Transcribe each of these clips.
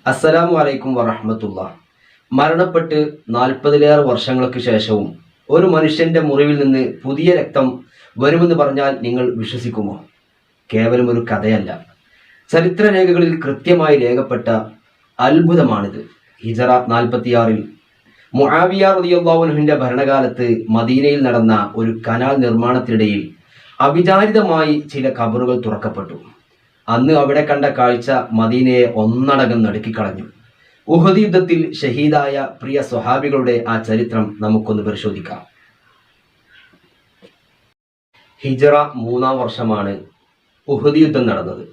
അസ്സലാമു അലൈക്കും വറഹ്മത്തുള്ളാഹ്. മരണപ്പെട്ട് 40-ലേറെ വർഷങ്ങൾക്ക് ശേഷവും ഒരു മനുഷ്യന്റെ മുറിവിൽ നിന്ന് പുതിയ രക്തം വരുമെന്ന് പറഞ്ഞാൽ നിങ്ങൾ വിശ്വസിക്കുമോ? കേവലം ഒരു കഥയല്ല, ചരിത്രരേഖകളിൽ കൃത്യമായി രേഖപ്പെട്ട അത്ഭുതമാണിത്. ഹിജറ 46-ൽ മുആവിയ റളിയല്ലാഹു അൻഹുവിന്റെ ഭരണകാലത്ത് മദീനയിൽ നടന്ന ഒരു കനാൽ നിർമ്മാണത്തിനിടയിൽ അവിചാരിതമായി ചില ഖബറുകൾ തുറക്കപ്പെട്ടു. അന്ന് അവിടെ കണ്ട കാഴ്ച മദീനയെ ഒന്നടങ്കം നടുക്കിക്കളഞ്ഞു. ഉഹദ് യുദ്ധത്തിൽ ഷഹീദായ പ്രിയ സ്വഹാബികളുടെ ആ ചരിത്രം നമുക്കൊന്ന് പരിശോധിക്കാം. ഹിജറ 3-ാം വർഷമാണ് ഉഹദ് യുദ്ധം നടന്നത്.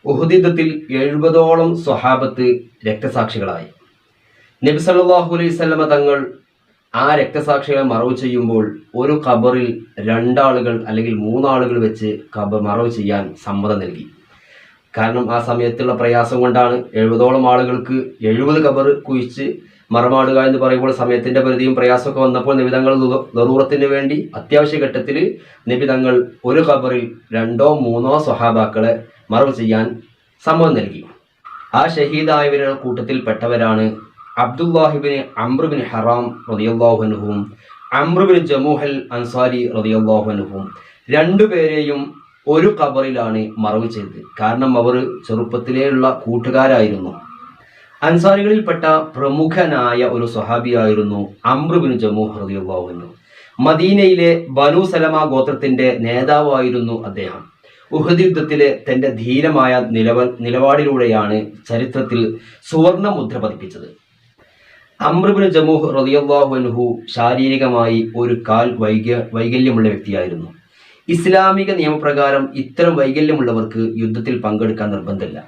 ഉഹദ് യുദ്ധത്തിൽ 70ഓളം സ്വഹാബത്ത് രക്തസാക്ഷികളായി. നബി സല്ലല്ലാഹു അലൈഹി വസല്ലമ തങ്ങൾ ആ രക്തസാക്ഷികളെ മറവ് ചെയ്യുമ്പോൾ ഒരു ഖബറിൽ 2 ആളുകൾ അല്ലെങ്കിൽ 3 ആളുകൾ വെച്ച് ഖബർ മറവ് ചെയ്യാൻ സമ്മതം നൽകി. കാരണം ആ സമയത്തുള്ള പ്രയാസം കൊണ്ടാണ് 70ഓളം ആളുകൾക്ക് 70 ഖബർ കുഴിച്ച് മറമാടുക എന്ന് പറയുമ്പോൾ സമയത്തിന്റെ പരിധിയും പ്രയാസമൊക്കെ വന്നപ്പോൾ നബി തങ്ങൾ ദറൂറത്തിന് വേണ്ടി അത്യാവശ്യ ഘട്ടത്തിൽ നബി തങ്ങൾ ഒരു ഖബറിൽ 2ഓ 3ഓ സ്വഹാബാക്കളെ മറവ് ചെയ്യാൻ സമ്മതം നൽകി. ആ ഷഹീദായവരുടെ കൂട്ടത്തിൽപ്പെട്ടവരാണ് അബ്ദുല്ലാഹിബ്നു അംർ ബിൻ ഹറാം റളിയല്ലാഹു അൻഹുവും അംർ ബിൻ ജമൂഹൽ അൻസാരി റളിയല്ലാഹു അൻഹുവും രണ്ടുപേരെയും ഒരു ഖബറിലാണ് മറവ് ചെയ്തത്. കാരണം അവർ ചെറുപ്പത്തിലേയുള്ള കൂട്ടുകാരായിരുന്നു. അൻസാരികളിൽപ്പെട്ട പ്രമുഖനായ ഒരു സ്വഹാബിയായിരുന്നു അംർ ബിൻ ജമൂഹ് റളിയല്ലാഹു അൻഹു. മദീനയിലെ ബനു സലമ ഗോത്രത്തിന്റെ നേതാവായിരുന്നു അദ്ദേഹം. ഉഹദ് യുദ്ധത്തിലെ തന്റെ ധീരമായ നിലപാടിലൂടെയാണ് ചരിത്രത്തിൽ സുവർണ മുദ്ര പതിപ്പിച്ചത്. അംർ ബിൻ ജമൂഹ് റളിയല്ലാഹു അൻഹു ശാരീരികമായി ഒരു കാൽ വൈകല്യമുള്ള വ്യക്തിയായിരുന്നു. ഇസ്ലാമിക നിയമപ്രകാരം ഇത്തരം വൈകല്യമുള്ളവർക്ക് യുദ്ധത്തിൽ പങ്കെടുക്കാൻ നിർബന്ധമില്ല.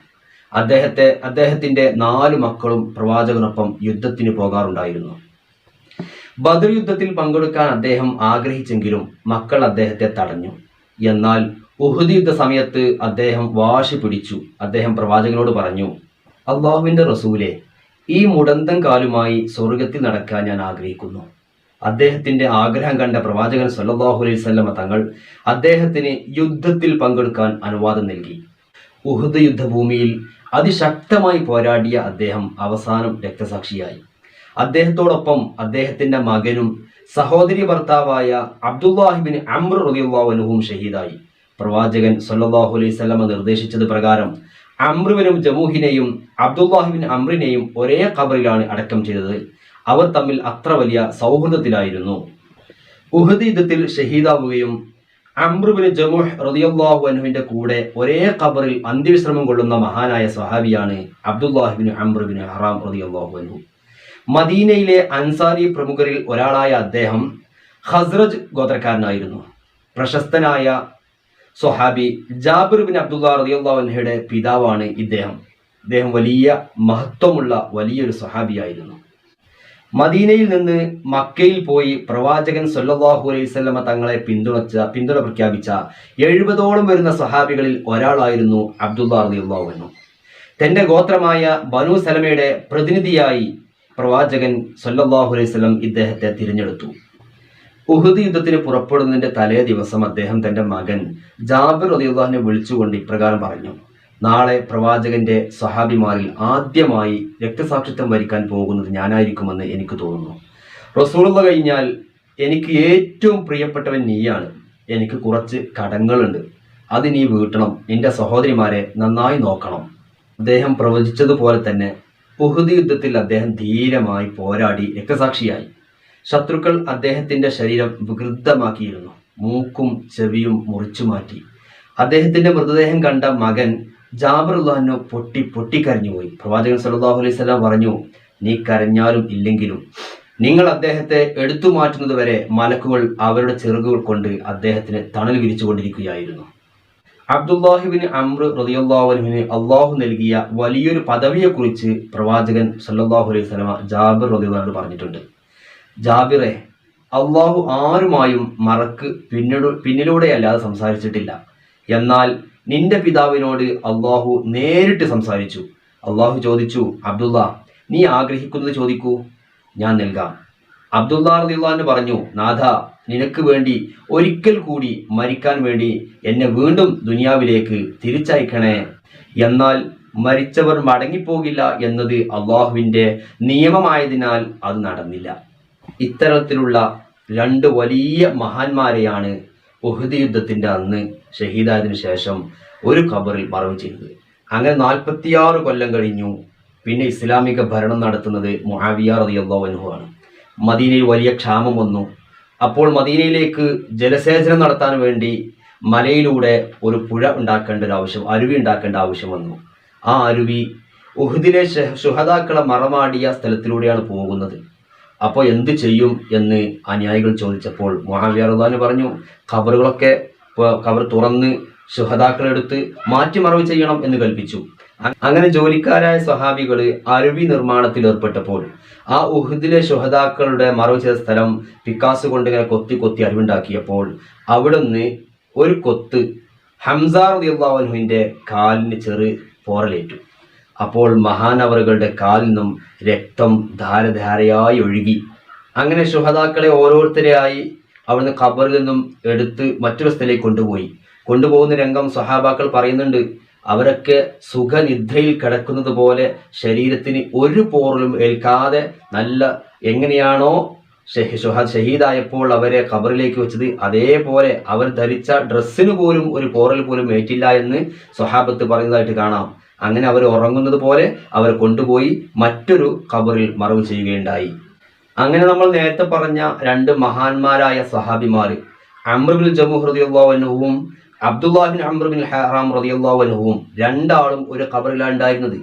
അദ്ദേഹത്തിന്റെ 4 മക്കളും പ്രവാചകനൊപ്പം യുദ്ധത്തിന് പോകാറുണ്ടായിരുന്നു. ബദർ യുദ്ധത്തിൽ പങ്കെടുക്കാൻ അദ്ദേഹം ആഗ്രഹിച്ചെങ്കിലും മക്കൾ അദ്ദേഹത്തെ തടഞ്ഞു. എന്നാൽ ഉഹദ് യുദ്ധ സമയത്ത് അദ്ദേഹം വാശി പിടിച്ചു. അദ്ദേഹം പ്രവാചകനോട് പറഞ്ഞു, അള്ളാഹുവിന്റെ റസൂലെ, ഈ മുടന്തൻ കാലുമായി സ്വർഗത്തിൽ നടക്കാൻ ഞാൻ ആഗ്രഹിക്കുന്നു. അദ്ദേഹത്തിന്റെ ആഗ്രഹം കണ്ട പ്രവാചകൻ സല്ലല്ലാഹു അലൈഹി വസല്ലമ തങ്ങൾ അദ്ദേഹത്തിന് യുദ്ധത്തിൽ പങ്കെടുക്കാൻ അനുവാദം നൽകി. ഉഹദ് യുദ്ധഭൂമിയിൽ അതിശക്തമായി പോരാടിയ അദ്ദേഹം അവസാനം രക്തസാക്ഷിയായി. അദ്ദേഹത്തോടൊപ്പം അദ്ദേഹത്തിന്റെ മകനും സഹോദരി ഭർത്താവായ അബ്ദുല്ലാഹിബ്നു അംർ റളിയല്ലാഹു അൻഹുവും ഷഹീദായി. പ്രവാചകൻ സല്ലല്ലാഹു അലൈഹി വസല്ലമ നിർദ്ദേശിച്ചത് പ്രകാരം അംർ ബിൻ ജമൂഹിനെയും അബ്ദുല്ലാഹിബ്നു അംറിനെയും ഒരേ ഖബറിലാണ് അടക്കം ചെയ്തത്. അവർ തമ്മിൽ അത്ര വലിയ സൗഹൃദത്തിലായിരുന്നു. ഉഹദ് യുദ്ധത്തിൽ ഷഹീദാവുകയും അംർ ബിൻ ജമൂഹ് റളിയല്ലാഹു അൻഹുവിന്റെ കൂടെ ഒരേ ഖബറിൽ അന്ത്യവിശ്രമം കൊള്ളുന്ന മഹാനായ സ്വഹാബിയാണ് അബ്ദുല്ലാഹിബ്നു അംർ ബിൻ ഹറാം റളിയല്ലാഹു അൻഹു. മദീനയിലെ അൻസാരി പ്രമുഖരിൽ ഒരാളായ അദ്ദേഹം ഖസ്റജ് ഗോത്രക്കാരനായിരുന്നു. പ്രശസ്തനായ സ്വഹാബി ജാബിർ ബിൻ അബ്ദുല്ലാഹ് റളിയല്ലാഹു അൻഹുയുടെ പിതാവാണ് ഇദ്ദേഹം. വലിയ മഹത്വമുള്ള വലിയൊരു സ്വഹാബിയായിരുന്നു. മദീനയിൽ നിന്ന് മക്കയിൽ പോയി പ്രവാചകൻ സല്ലല്ലാഹു അലൈഹി വസല്ലമ തങ്ങളെ പിന്തുണ പ്രഖ്യാപിച്ച 70ഓളം വരുന്ന സ്വഹാബികളിൽ ഒരാളായിരുന്നു അബ്ദുല്ലാഹ് റളിയല്ലാഹു അൻഹു. തന്റെ ഗോത്രമായ ബനു സലമയുടെ പ്രതിനിധിയായി പ്രവാചകൻ സല്ലല്ലാഹു അലൈഹി വസല്ലം ഇദ്ദേഹത്തെ തിരഞ്ഞെടുത്തു. ഉഹദ് യുദ്ധത്തിന് പുറപ്പെടുന്നതിന്റെ തലേ ദിവസം അദ്ദേഹം തന്റെ മകൻ ജാബിർ റളിയല്ലാഹുവിനെ വിളിച്ചുകൊണ്ട് ഇപ്രകാരം പറഞ്ഞു, നാളെ പ്രവാചകന്റെ സ്വഹാബിമാരിൽ ആദ്യമായി രക്തസാക്ഷിത്വം വരിക്കാൻ പോകുന്നത് ഞാനായിരിക്കുമെന്ന് എനിക്ക് തോന്നുന്നു. റസൂലുള്ളാഹി കഴിഞ്ഞാൽ എനിക്ക് ഏറ്റവും പ്രിയപ്പെട്ടവൻ നീയാണ്. എനിക്ക് കുറച്ച് കടങ്ങളുണ്ട്, അത് നീ വീട്ടണം. നിന്റെ സഹോദരിമാരെ നന്നായി നോക്കണം. അദ്ദേഹം പ്രവചിച്ചതുപോലെ തന്നെ ഉഹദ് യുദ്ധത്തിൽ അദ്ദേഹം ധീരമായി പോരാടി രക്തസാക്ഷിയായി. ശത്രുക്കൾ അദ്ദേഹത്തിന്റെ ശരീരം വികൃതമാക്കിയിരുന്നു. മൂക്കും ചെവിയും മുറിച്ചു മാറ്റി. അദ്ദേഹത്തിന്റെ മൃതദേഹം കണ്ട മകൻ ജാബിർ റളിയല്ലാഹു പൊട്ടിക്കരഞ്ഞുപോയി. പ്രവാചകൻ സല്ലല്ലാഹു അലൈഹി വസല്ലം പറഞ്ഞു, നീ കരഞ്ഞാലും ഇല്ലെങ്കിലും നിങ്ങൾ അദ്ദേഹത്തെ എടുത്തു മാറ്റുന്നത് വരെ മലക്കുകൾ അവരുടെ ചിറകുകൾ കൊണ്ട് അദ്ദേഹത്തിന് തണൽ വിരിച്ചുകൊണ്ടിരിക്കുകയായിരുന്നു. അബ്ദുല്ലാഹിബ്നു അംർ റളിയല്ലാഹു അൻഹുവിന് അള്ളാഹു നൽകിയ വലിയൊരു പദവിയെക്കുറിച്ച് പ്രവാചകൻ സല്ലല്ലാഹു അലൈഹി വസല്ലം ജാബിർ റളിയല്ലാഹു പറഞ്ഞിട്ടുണ്ട്. ജാബിറെ, അള്ളാഹു ആരുമായും മറക്ക് പിന്നിലൂടെയല്ലാതെ സംസാരിച്ചിട്ടില്ല. എന്നാൽ നിന്റെ പിതാവിനോട് അള്ളാഹു നേരിട്ട് സംസാരിച്ചു. അള്ളാഹു ചോദിച്ചു, അബ്ദുള്ള, നീ ആഗ്രഹിക്കുന്നത് ചോദിക്കൂ, ഞാൻ നൽകാം. അബ്ദുല്ലാഹ് റളിയല്ലാഹു അൻഹു പറഞ്ഞു, നാഥ, നിനക്ക് വേണ്ടി ഒരിക്കൽ കൂടി മരിക്കാൻ വേണ്ടി എന്നെ വീണ്ടും ദുനിയാവിലേക്ക് തിരിച്ചയക്കണേ. എന്നാൽ മരിച്ചവർ മടങ്ങിപ്പോകില്ല എന്നത് അള്ളാഹുവിൻ്റെ നിയമമായതിനാൽ അത് നടന്നില്ല. ഇത്തരത്തിലുള്ള രണ്ട് വലിയ മഹാന്മാരെയാണ് ഉഹദ് യുദ്ധത്തിൻ്റെ അന്ന് ഷഹീദായതിനു ശേഷം ഒരു ഖബറിൽ മറവ് ചെയ്തത്. അങ്ങനെ 46 കൊല്ലം കഴിഞ്ഞു. പിന്നെ ഇസ്ലാമിക ഭരണം നടത്തുന്നത് മുആവിയ റളിയല്ലാഹു അൻഹു ആണ്. മദീനയിൽ വലിയ ക്ഷാമം വന്നു. അപ്പോൾ മദീനയിലേക്ക് ജലസേചനം നടത്താൻ വേണ്ടി മലയിലൂടെ ഒരു പുഴ ഉണ്ടാക്കേണ്ട ഒരു ആവശ്യം, അരുവി ഉണ്ടാക്കേണ്ട ആവശ്യം വന്നു. ആ അരുവി ഉഹദിലെ ശുഹദാക്കളെ മറമാടിയ സ്ഥലത്തിലൂടെയാണ് പോകുന്നത്. അപ്പോൾ എന്ത് ചെയ്യും എന്ന് അനുയായികൾ ചോദിച്ചപ്പോൾ മുആവിയ റളിയല്ലാഹു അൻഹു പറഞ്ഞു, ഖബറുകളൊക്കെ ഖബർ തുറന്ന് ശുഹദാക്കളെടുത്ത് മാറ്റിമറവ് ചെയ്യണം എന്ന് കൽപ്പിച്ചു. അങ്ങനെ ജോലിക്കാരായ സ്വഹാബികൾ അരുവി നിർമ്മാണത്തിൽ ഏർപ്പെട്ടപ്പോൾ ആ ഉഹദിലെ ശുഹദാക്കളുടെ മറവ് ചെയ്ത സ്ഥലം പിക്കാസ് കൊണ്ട് ഇങ്ങനെ കൊത്തി കൊത്തി അരുവുണ്ടാക്കിയപ്പോൾ അവിടുന്ന് ഒരു കൊത്ത് ഹംസ റളിയല്ലാഹു അൻഹുവിൻ്റെ കാലിന് ചെറു പോറലേറ്റു. അപ്പോൾ മഹാനവറുകളുടെ കാലിൽ നിന്നും രക്തം ധാരധാരയായി ഒഴുകി. അങ്ങനെ ശുഹദാക്കളെ ഓരോരുത്തരെയായി അവിടുന്ന് ഖബറിൽ നിന്നും എടുത്ത് മറ്റൊരു സ്ഥലത്തേക്ക് കൊണ്ടുപോകുന്ന രംഗം സ്വഹാബാക്കൾ പറയുന്നുണ്ട്. അവരൊക്കെ സുഖനിദ്രയിൽ കിടക്കുന്നത് പോലെ ശരീരത്തിന് ഒരു പോറലും ഏൽക്കാതെ നല്ല എങ്ങനെയാണോ ഷഹീദായപ്പോൾ അവരെ ഖബറിലേക്ക് വെച്ചത് അതേപോലെ അവർ ധരിച്ച ഡ്രസ്സിന് പോലും ഒരു പോറൽ പോലും ഏറ്റില്ല എന്ന് സ്വഹാബത്ത് പറയുന്നതായിട്ട് കാണാം. അങ്ങനെ അവർ ഉറങ്ങുന്നത് പോലെ അവരെ കൊണ്ടുപോയി മറ്റൊരു ഖബറിൽ മറവ് ചെയ്യുകയുണ്ടായി. അങ്ങനെ നമ്മൾ നേരത്തെ പറഞ്ഞ രണ്ട് മഹാന്മാരായ സ്വഹാബിമാർ അംർ ബിൻ ജമൂഹ് റളിയല്ലാഹു അൻഹുവും അബ്ദുല്ലാഹ് ബിൻ അംർ ബിൻ ഹറാം റളിയല്ലാഹു അൻഹുവും രണ്ടാളും ഒരു ഖബറിലാണ് ഉണ്ടായിരുന്നത്.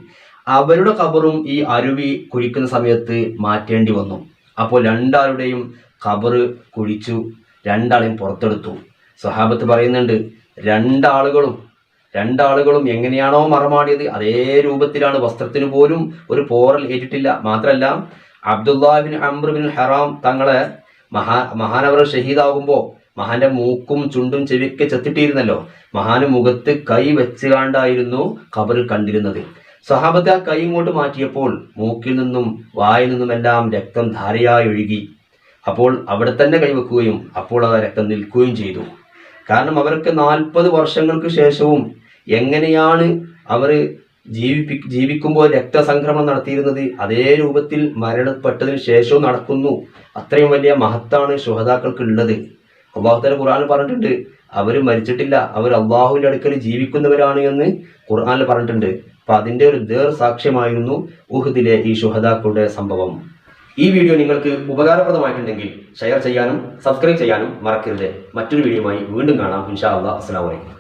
അവരുടെ ഖബറും ഈ അരുവി കുഴിക്കുന്ന സമയത്ത് മാറ്റേണ്ടി വന്നു. അപ്പോൾ രണ്ടാളുടെയും ഖബർ കുഴിച്ചു, രണ്ടാളെയും പുറത്തെടുത്തു. സ്വഹാബത്ത് പറയുന്നുണ്ട്, രണ്ടാളുകളും എങ്ങനെയാണോ മറമാടിയത് അതേ രൂപത്തിലാണ്. വസ്ത്രത്തിന് പോലും ഒരു പോറൽ ഏറ്റിട്ടില്ല. മാത്രമല്ല അബ്ദുല്ലാഹ് ബിൻ അംർ ബിൻ ഹറാം തങ്ങളെ മഹാനവർ ഷഹീദാകുമ്പോൾ മഹാന്റെ മൂക്കും ചുണ്ടും ചെവിയൊക്കെ ചെത്തിട്ടിരുന്നല്ലോ. മഹാന് മുഖത്ത് കൈ വെച്ച് കണ്ടായിരുന്നു ഖബറിൽ കണ്ടിരുന്നത്. സ്വഹാബത്ത് ആ കൈ ഇങ്ങോട്ട് മാറ്റിയപ്പോൾ മൂക്കിൽ നിന്നും വായിൽ നിന്നുമെല്ലാം രക്തം ധാരയായി ഒഴുകി. അപ്പോൾ അവിടെ തന്നെ കൈവെക്കുകയും അപ്പോൾ ആ രക്തം നിൽക്കുകയും ചെയ്തു. കാരണം അവർക്ക് 40 വർഷങ്ങൾക്ക് ശേഷവും എങ്ങനെയാണ് അവർ ജീവിക്കുമ്പോൾ രക്തസംക്രമണം നടത്തിയിരുന്നത് അതേ രൂപത്തിൽ മരണപ്പെട്ടതിന് ശേഷവും നടക്കുന്നു. അത്രയും വലിയ മഹത്താണ് ശുഹദാക്കൾക്ക് ഉള്ളത്. അല്ലാഹു തആല ഖുർആനിൽ പറഞ്ഞിട്ടുണ്ട്, അവർ മരിച്ചിട്ടില്ല, അവർ അള്ളാഹുവിൻ്റെ അടുക്കൽ ജീവിക്കുന്നവരാണ് എന്ന് ഖുർആനിൽ പറഞ്ഞിട്ടുണ്ട്. അപ്പം അതിൻ്റെ ഒരു സാക്ഷ്യമായിരുന്നു ഉഹദിലെ ഈ ശുഹദാക്കളുടെ സംഭവം. ഈ വീഡിയോ നിങ്ങൾക്ക് ഉപകാരപ്രദമായിട്ടുണ്ടെങ്കിൽ ഷെയർ ചെയ്യാനും സബ്സ്ക്രൈബ് ചെയ്യാനും മറക്കരുത്. മറ്റൊരു വീഡിയോയുമായി വീണ്ടും കാണാം. ഇൻഷാ അല്ലാഹ്. അസ്സലാമു അലൈക്കും.